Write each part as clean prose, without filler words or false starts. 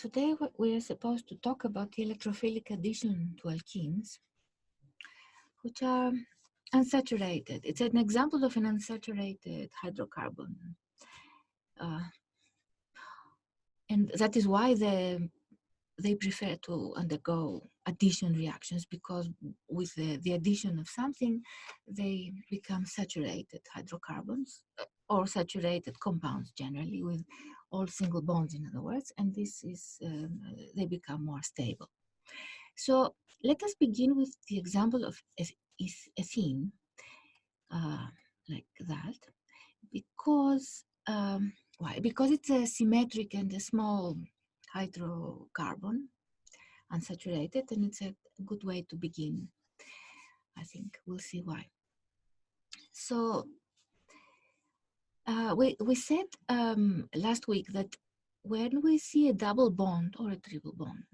Today we are supposed to talk about the electrophilic addition to alkenes, which are unsaturated. It's an example of an unsaturated hydrocarbon. And that is why they prefer to undergo addition reactions, because with the addition of something, they become saturated hydrocarbons or saturated compounds generally, with all single bonds, in other words, and this is they become more stable. So let us begin with the example of ethene, like that, because why? Because it's a symmetric and a small hydrocarbon, unsaturated, and it's a good way to begin. I think we'll see why. So we said last week that when we see a double bond or a triple bond,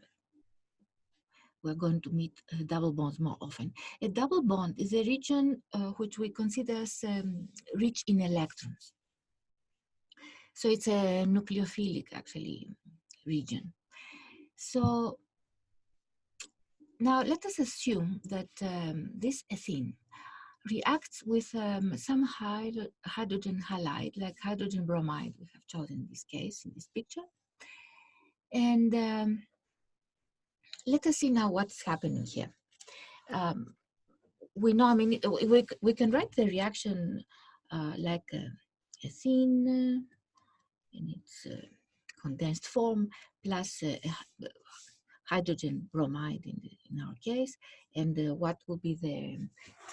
we're going to meet double bonds more often. A double bond is a region which we consider as rich in electrons. So it's a nucleophilic, actually, region. So now let us assume that this ethene reacts with some hydrogen halide, like hydrogen bromide we have chosen in this case, in this picture. And let us see now what's happening here. We know, I mean, we can write the reaction like ethene in its condensed form plus hydrogen bromide in our case, and what will be the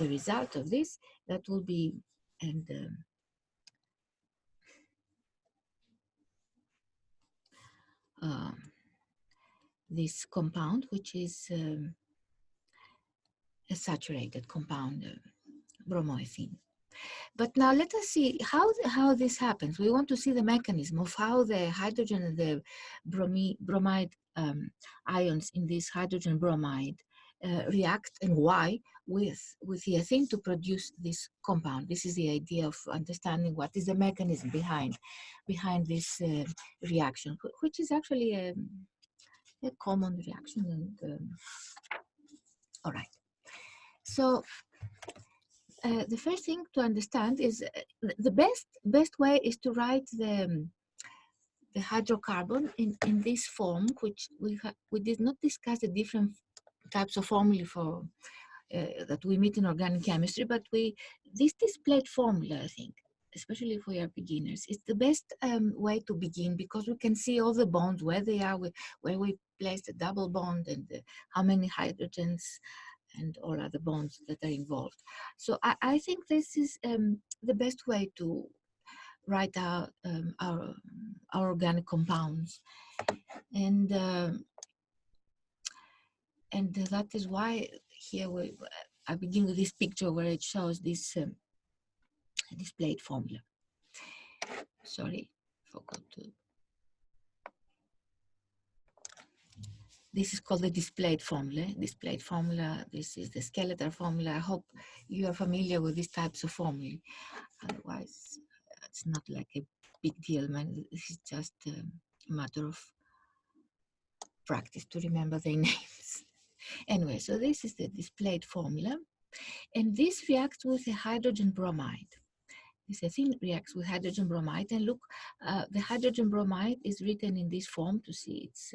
result of this? That will be, and this compound, which is a saturated compound, bromoethene. But now let us see how this happens. We want to see the mechanism of how the hydrogen and the bromide ions in this hydrogen bromide react, and why with the ethene to produce this compound. This is the idea of understanding what is the mechanism behind this reaction, which is actually a common reaction. And all right, so the first thing to understand is the best way is to write the hydrocarbon in this form, which we did not discuss the different types of formulae for that we meet in organic chemistry, but this displayed formula, I think, especially if we are beginners, is the best way to begin, because we can see all the bonds, where they are, where we place the double bond, and how many hydrogens and all other bonds that are involved. So I think this is the best way to write out our organic compounds, and that is why here I begin with this picture where it shows this displayed formula. Sorry, forgot to. This is called the displayed formula. Displayed formula. This is the skeletal formula. I hope you are familiar with these types of formulae. Otherwise, it's not like a big deal, man. This is just a matter of practice to remember their names. Anyway, so this is the displayed formula, and this reacts with a hydrogen bromide. This ethene reacts with hydrogen bromide, and look, the hydrogen bromide is written in this form to see it's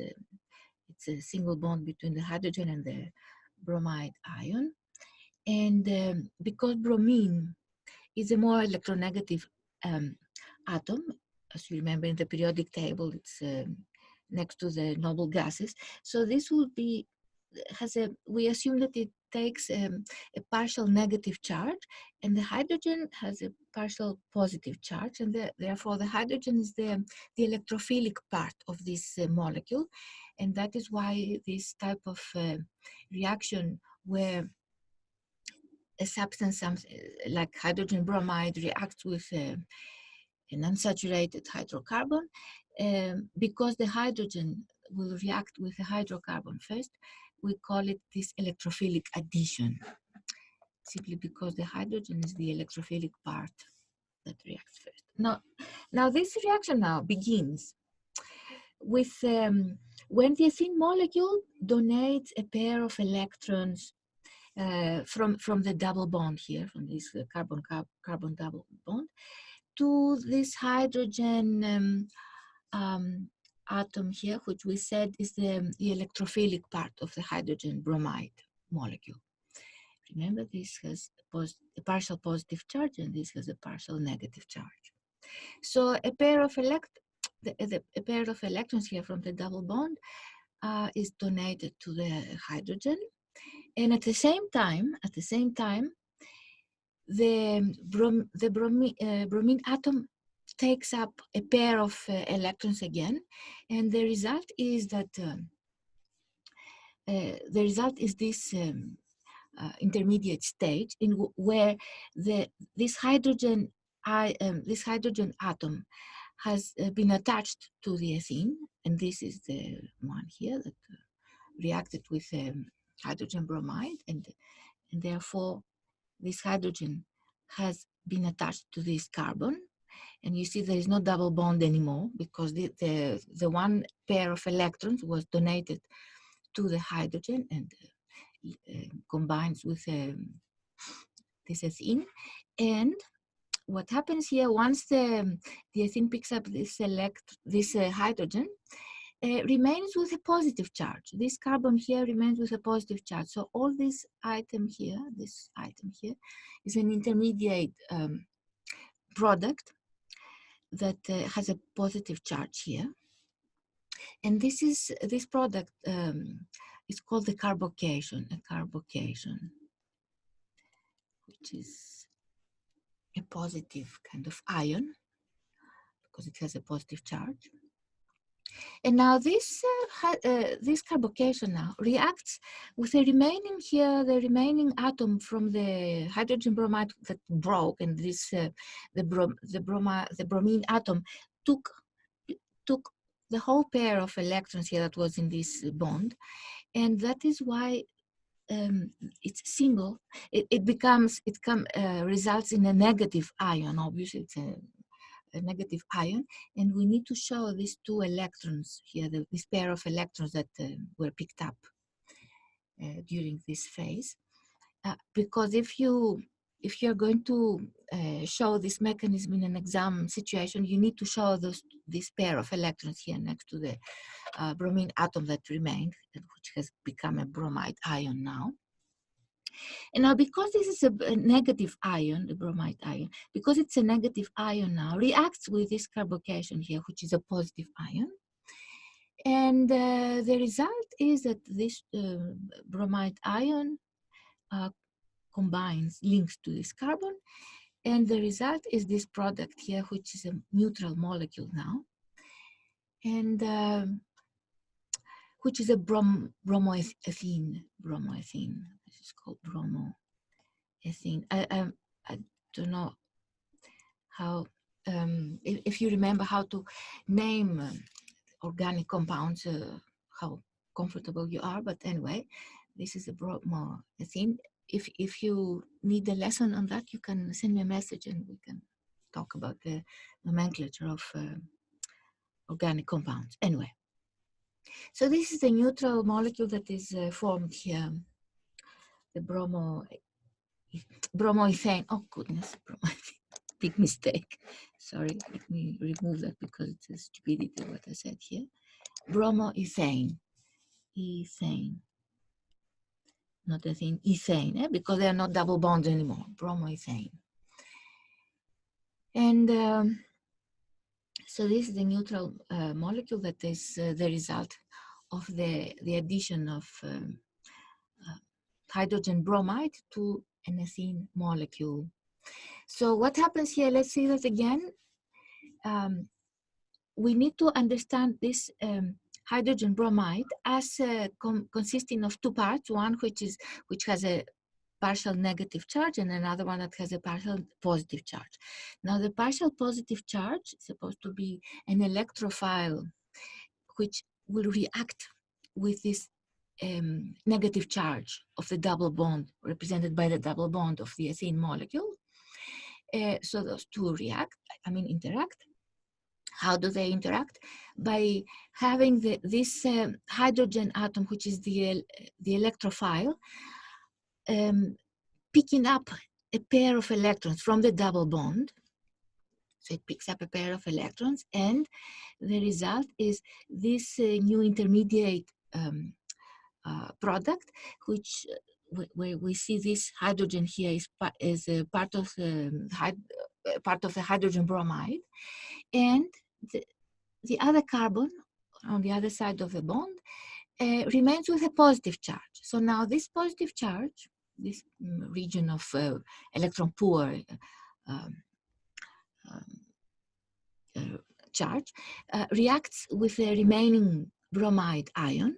a single bond between the hydrogen and the bromide ion. And because bromine is a more electronegative atom, as you remember in the periodic table, it's next to the noble gases. So this will be, we assume that it takes a partial negative charge, and the hydrogen has a partial positive charge, and therefore the hydrogen is the electrophilic part of this molecule, and that is why this type of reaction, where a substance like hydrogen bromide reacts with an unsaturated hydrocarbon, because the hydrogen will react with the hydrocarbon first, we call it this electrophilic addition, simply because the hydrogen is the electrophilic part that reacts first. Now this reaction now begins. with when the ethene molecule donates a pair of electrons from the double bond here, from this carbon double bond, to this hydrogen atom here, which we said is the electrophilic part of the hydrogen bromide molecule. Remember, this has a partial positive charge, and this has a partial negative charge. So a pair of electrons here from the double bond is donated to the hydrogen, and at the same time, the bromine atom takes up a pair of electrons again, and the result is that this intermediate stage in where this hydrogen atom has been attached to the ethene, and this is the one here that reacted with hydrogen bromide, and therefore this hydrogen has been attached to this carbon, and you see there is no double bond anymore because the one pair of electrons was donated to the hydrogen and combines with this ethene. And what happens here, once the ethene picks up this hydrogen, remains with a positive charge. This carbon here remains with a positive charge. So all this item here is an intermediate product that has a positive charge here. And this product is called the carbocation, which is a positive kind of ion because it has a positive charge. And now this carbocation now reacts with the remaining atom from the hydrogen bromide that broke, and this the bromine atom took the whole pair of electrons here that was in this bond, and that is why it's single. It results in a negative ion. Obviously, it's a negative ion, and we need to show these two electrons here, this pair of electrons that were picked up during this phase, because if you're going to show this mechanism in an exam situation, you need to show this pair of electrons here next to the bromine atom that remained, which has become a bromide ion now. And now, because this is a negative ion, the bromide ion, because it's a negative ion now, reacts with this carbocation here, which is a positive ion. And the result is that this bromide ion links to this carbon. And the result is this product here, which is a neutral molecule now. And which is a bromoethene. This is called bromoethene. I don't know how, if you remember how to name organic compounds, how comfortable you are, but anyway, this is a bromoethene. If you need a lesson on that, you can send me a message and we can talk about the nomenclature of organic compounds. Anyway, so this is the neutral molecule that is formed here, the bromoethane. Oh goodness, big mistake. Sorry, let me remove that because it's a stupidity what I said here. Bromoethane, not ethene, ethane, because they are not double bonds anymore. Bromoethane. And so this is the neutral molecule that is the result of the addition of hydrogen bromide to an ethene molecule. So what happens here? Let's see that again. We need to understand this hydrogen bromide as consisting of two parts. One which has a partial negative charge, and another one that has a partial positive charge. Now the partial positive charge is supposed to be an electrophile, which will react with this negative charge of the double bond, represented by the double bond of the ethene molecule. So those two interact. How do they interact? By having this hydrogen atom, which is the electrophile, picking up a pair of electrons from the double bond. So it picks up a pair of electrons, and the result is this new intermediate product, which where we see this hydrogen here is part of the hydrogen bromide, and the other carbon on the other side of the bond remains with a positive charge. So now this positive charge, this region of electron poor charge, reacts with the remaining bromide ion.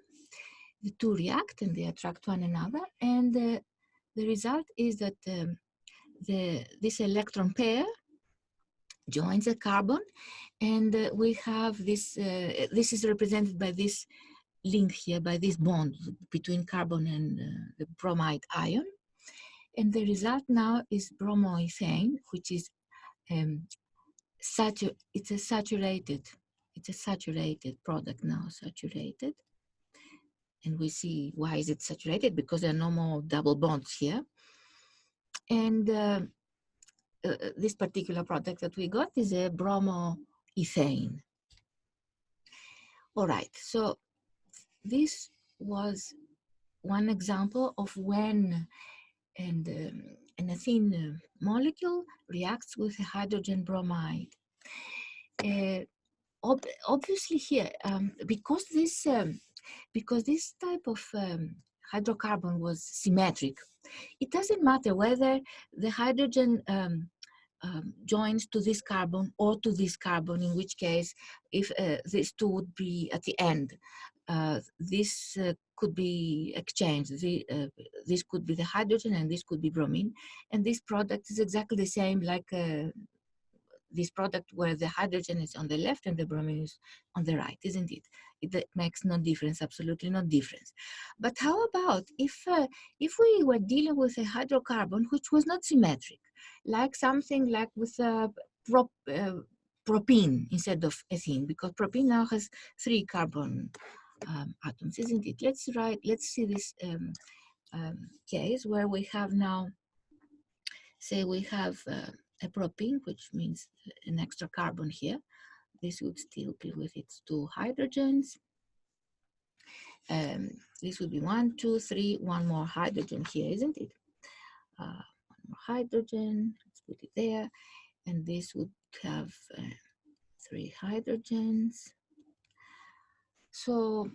The two react and they attract one another, and the result is that this electron pair joins a carbon, and we have this. This is represented by this link here, by this bond between carbon and the bromide ion, and the result now is bromoethane, which is it's a saturated product now, saturated. And we see why is it saturated, because there are no more double bonds here. And this particular product that we got is a bromoethane. All right, so this was one example of when an ethene molecule reacts with a hydrogen bromide. Obviously here, because this type of hydrocarbon was symmetric, it doesn't matter whether the hydrogen joins to this carbon or to this carbon, in which case, if these two would be at the end, this could be exchanged. This could be the hydrogen and this could be bromine. And this product is exactly the same like this product where the hydrogen is on the left and the bromine is on the right, isn't it? It makes no difference, absolutely no difference. But how about if we were dealing with a hydrocarbon which was not symmetric, like something like with propene instead of ethene, because propene now has 3 carbon atoms, isn't it? Let's see this case where we have now, say we have a propene, which means an extra carbon here. This would still be with its 2 hydrogens. This would be 1, 2, 3, one more hydrogen here, isn't it? One more hydrogen, let's put it there. And this would have 3 hydrogens. So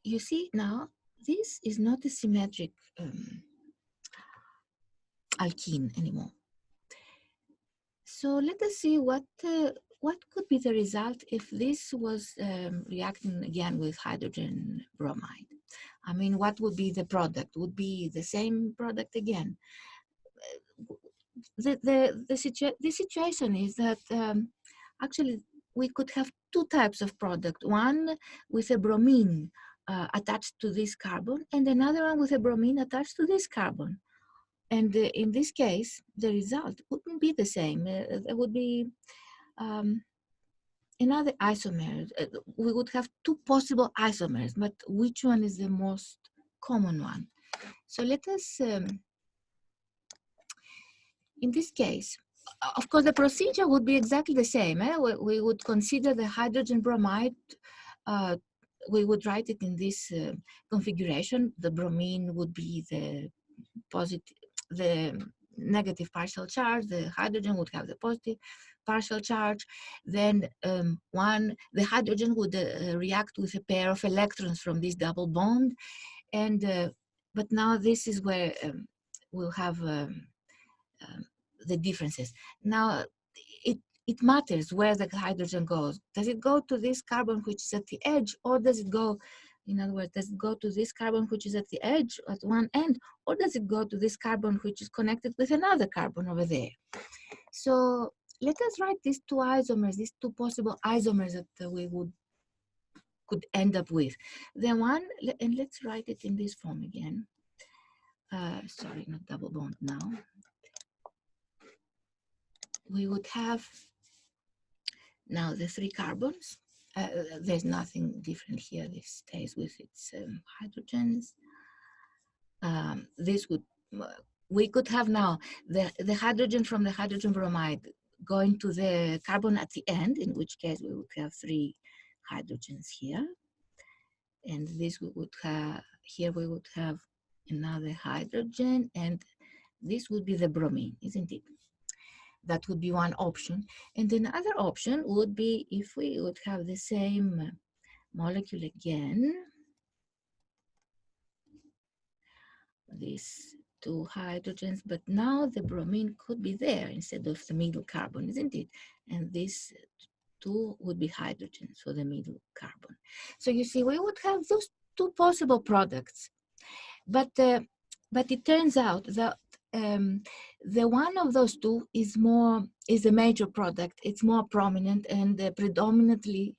you see now, this is not a symmetric alkene anymore. So let us see what could be the result if this was reacting again with hydrogen bromide. I mean, what would be the product? Would be the same product again? The situation is that actually we could have 2 types of product. One with a bromine attached to this carbon, and another one with a bromine attached to this carbon. And in this case, the result wouldn't be the same. There would be another isomer. We would have 2 possible isomers, but which one is the most common one? So let us, in this case, of course, the procedure would be exactly the same. We would consider the hydrogen bromide. We would write it in this configuration. The bromine would be the negative partial charge. The hydrogen would have the positive partial charge. Then the hydrogen would react with a pair of electrons from this double bond. And but now this is where we'll have the differences. Now it matters where the hydrogen goes. Does it go to this carbon which is at the edge, or does it go, in other words, does it go to this carbon which is at the edge at one end, or does it go to this carbon which is connected with another carbon over there? So let us write these 2 isomers, these 2 possible isomers that we could end up with. The one, and let's write it in this form again. Sorry, not double bond now. We would have Now the 3 carbons, there's nothing different here. This stays with its hydrogens. This would, we could have now the hydrogen from the hydrogen bromide going to the carbon at the end, in which case we would have 3 hydrogens here. And this we would have, here we would have another hydrogen, and this would be the bromine, isn't it? That would be one option. And another option would be if we would have the same molecule again, these 2 hydrogens, but now the bromine could be there instead of the middle carbon, isn't it? And these 2 would be hydrogens for the middle carbon. So you see, we would have those 2 possible products, but it turns out that the one of those 2 is a major product. It's more prominent and predominantly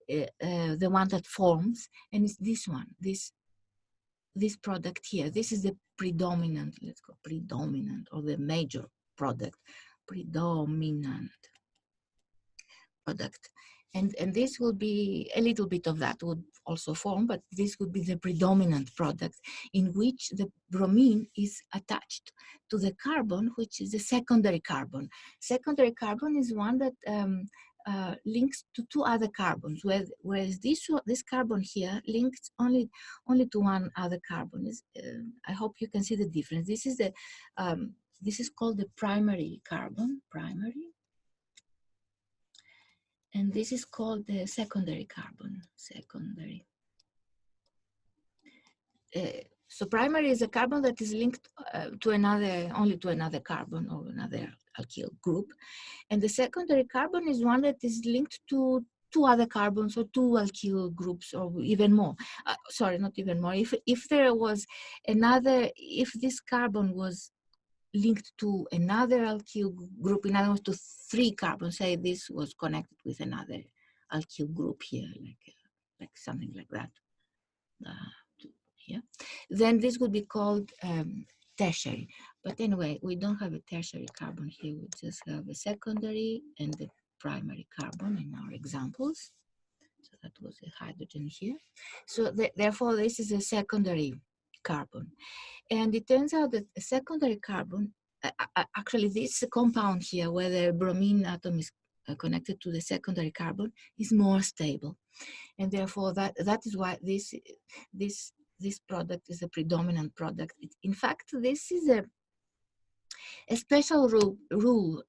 the one that forms, and it's this one, this product here. This is the predominant, let's go predominant, or the major product, predominant product. And this will be a little bit of that would also form, but this would be the predominant product in which the bromine is attached to the carbon, which is the secondary carbon. Secondary carbon is one that links to 2 other carbons, whereas this carbon here links only to one other carbon. I hope you can see the difference. This is this is called the primary carbon, primary. And this is called the secondary carbon, secondary. So primary is a carbon that is linked to only to another carbon or another alkyl group. And the secondary carbon is one that is linked to 2 other carbons or 2 alkyl groups or even more. Sorry, not even more. If there was another, if this carbon was linked to another alkyl group, in other words, to 3 carbons, say this was connected with another alkyl group here, like something like that, here, then this would be called tertiary. But anyway, we don't have a tertiary carbon here. We just have a secondary and the primary carbon in our examples. So that was a hydrogen here. So therefore, this is a secondary carbon. And it turns out that a secondary carbon, actually this compound here, where the bromine atom is connected to the secondary carbon, is more stable. And therefore, that is why this product is a predominant product. In fact, this is a special rule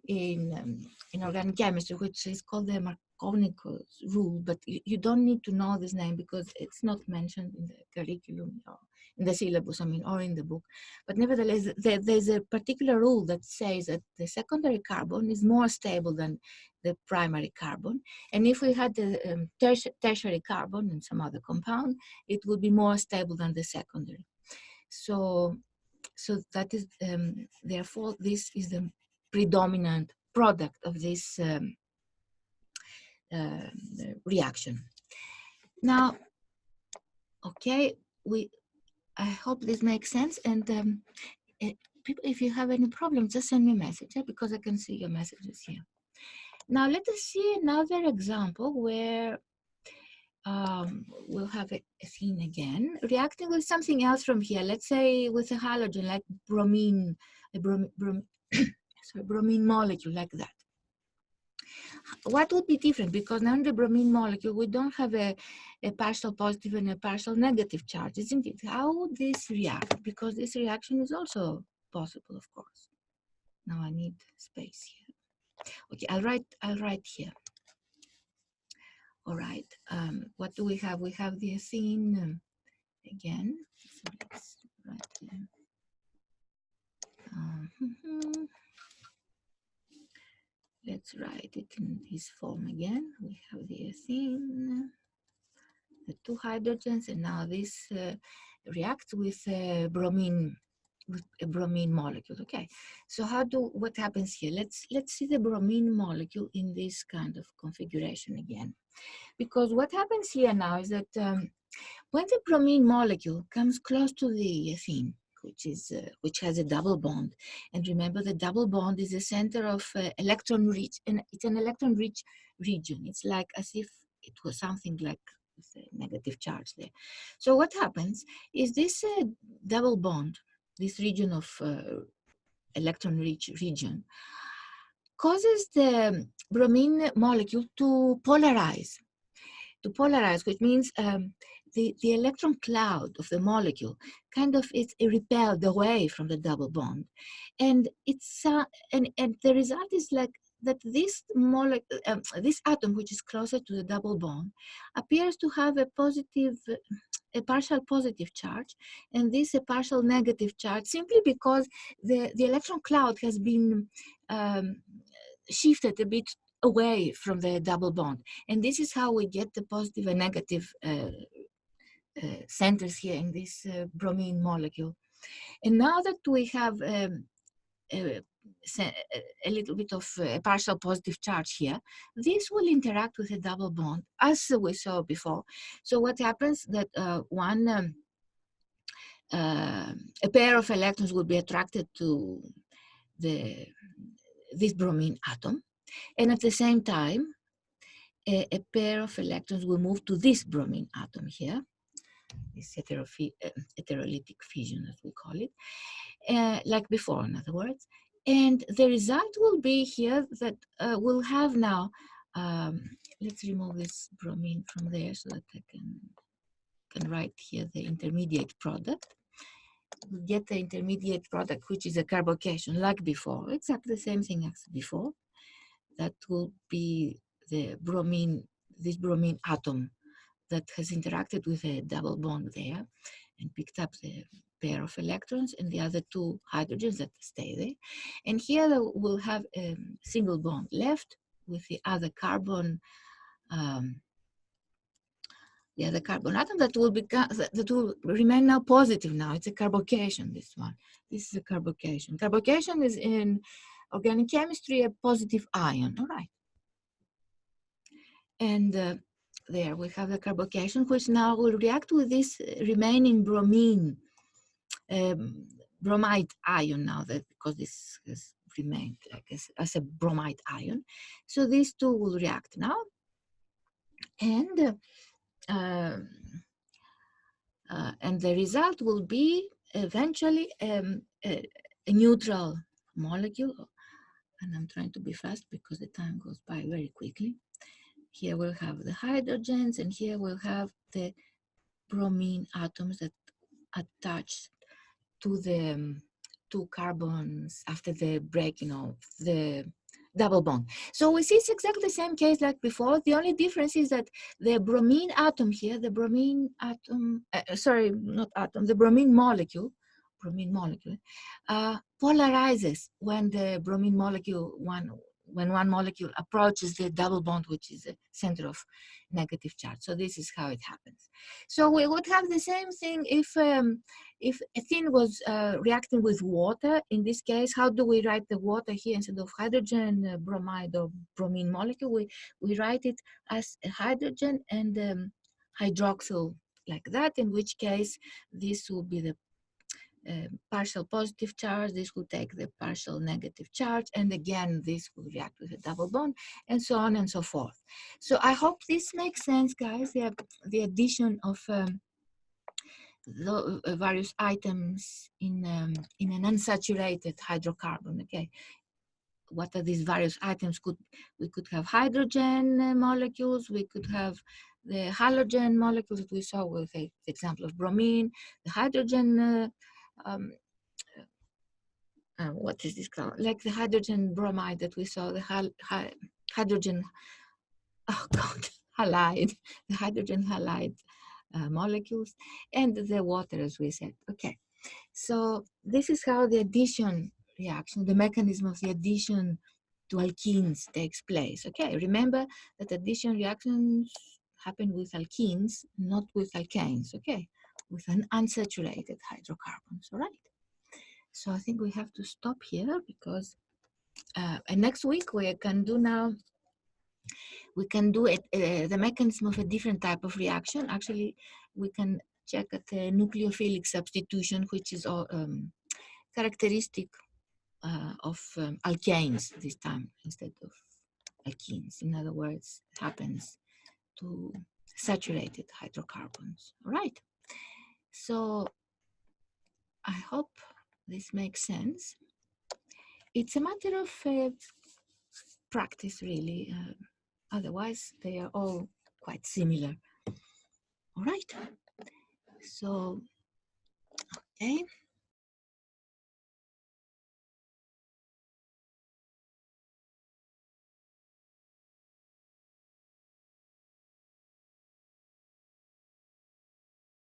in organic chemistry, which is called the Monocle Rule, but you don't need to know this name because it's not mentioned in the curriculum or in the syllabus, I mean, or in the book. But nevertheless, there's a particular rule that says that the secondary carbon is more stable than the primary carbon. And if we had the tertiary carbon in some other compound, it would be more stable than the secondary. So that is, therefore, this is the predominant product of this reaction. Now, okay, I hope this makes sense. And people, if you have any problems, just send me a message, because I can see your messages here. Now let us see another example where we'll have a theme again, reacting with something else from here. Let's say with a halogen, like bromine, bromine molecule, like that. What would be different? Because now in the bromine molecule, we don't have a partial positive and a partial negative charge, isn't it? How would this react? Because this reaction is also possible, of course. Now I need space here. Okay, I'll write here. All right, what do we have? We have the ethene again. So let's write here. Let's write it in this form again. We have the ethene, the 2 hydrogens, and now this reacts with a bromine molecule. Okay, so what happens here? Let's see the bromine molecule in this kind of configuration again. Because what happens here now is that when the bromine molecule comes close to the ethene, which has a double bond. And remember, the double bond is the center of electron rich, and it's an electron rich region. It's like as if it was something like a negative charge there. So what happens is this double bond, this region of electron rich region, causes the bromine molecule to polarize, which means the electron cloud of the molecule kind of is repelled away from the double bond. And it's and the result is like that this this atom, which is closer to the double bond, appears to have a partial positive charge, and this a partial negative charge, simply because the electron cloud has been shifted a bit away from the double bond. And this is how we get the positive and negative centers here in this bromine molecule. And now that we have a little bit of a partial positive charge here, this will interact with a double bond, as we saw before. So what happens that a pair of electrons will be attracted to this bromine atom, and at the same time, a pair of electrons will move to this bromine atom here, this heterolytic fission, as we call it, like before, in other words. And the result will be here that we'll have now, let's remove this bromine from there so that I can write here the intermediate product. We'll get the intermediate product, which is a carbocation, like before, exactly the same thing as before. That will be the bromine, this bromine atom that has interacted with a double bond there and picked up the pair of electrons and the other two hydrogens that stay there. And here we'll have a single bond left with the other carbon, atom that will remain now positive. Now it's a carbocation. This one, this is a carbocation. Carbocation is in organic chemistry a positive ion. All right. And there we have the carbocation, which now will react with this remaining bromine, bromide ion now, that because this has remained like as a bromide ion. So these two will react now, and the result will be eventually a neutral molecule. And I'm trying to be fast because the time goes by very quickly. Here we'll have the hydrogens, and here we'll have the bromine atoms that attach to the two carbons after the breaking of the double bond. So we see it's exactly the same case like before. The only difference is that the bromine atom here, the bromine atom, sorry, not atom, the bromine molecule polarizes when the bromine molecule, when one molecule approaches the double bond, which is the center of negative charge. So this is how it happens. So we would have the same thing if ethene was reacting with water. In this case, how do we write the water here instead of hydrogen, bromide, or bromine molecule? We write it as a hydrogen and hydroxyl, like that, in which case this will be the partial positive charge, this will take the partial negative charge, and again this will react with a double bond, and so on and so forth. So I hope this makes sense, guys. The addition of various items in an unsaturated hydrocarbon. Okay, what are these various items? We could have hydrogen molecules, we could have the halogen molecules that we saw with the example of bromine, the hydrogen what is this called? Like the hydrogen bromide that we saw, the hydrogen, oh God, halide, the hydrogen halide molecules, and the water, as we said. Okay, so this is how the addition reaction, the mechanism of the addition to alkenes takes place. Okay, remember that addition reactions happen with alkenes, not with alkanes. Okay, with an unsaturated hydrocarbons. All right. So I think we have to stop here because and next week we can do the mechanism of a different type of reaction. Actually, we can check at the nucleophilic substitution, which is characteristic of alkanes this time instead of alkenes. In other words, it happens to saturated hydrocarbons. All right. So I hope this makes sense. It's a matter of practice, really. Otherwise, they are all quite similar. All right. So, okay.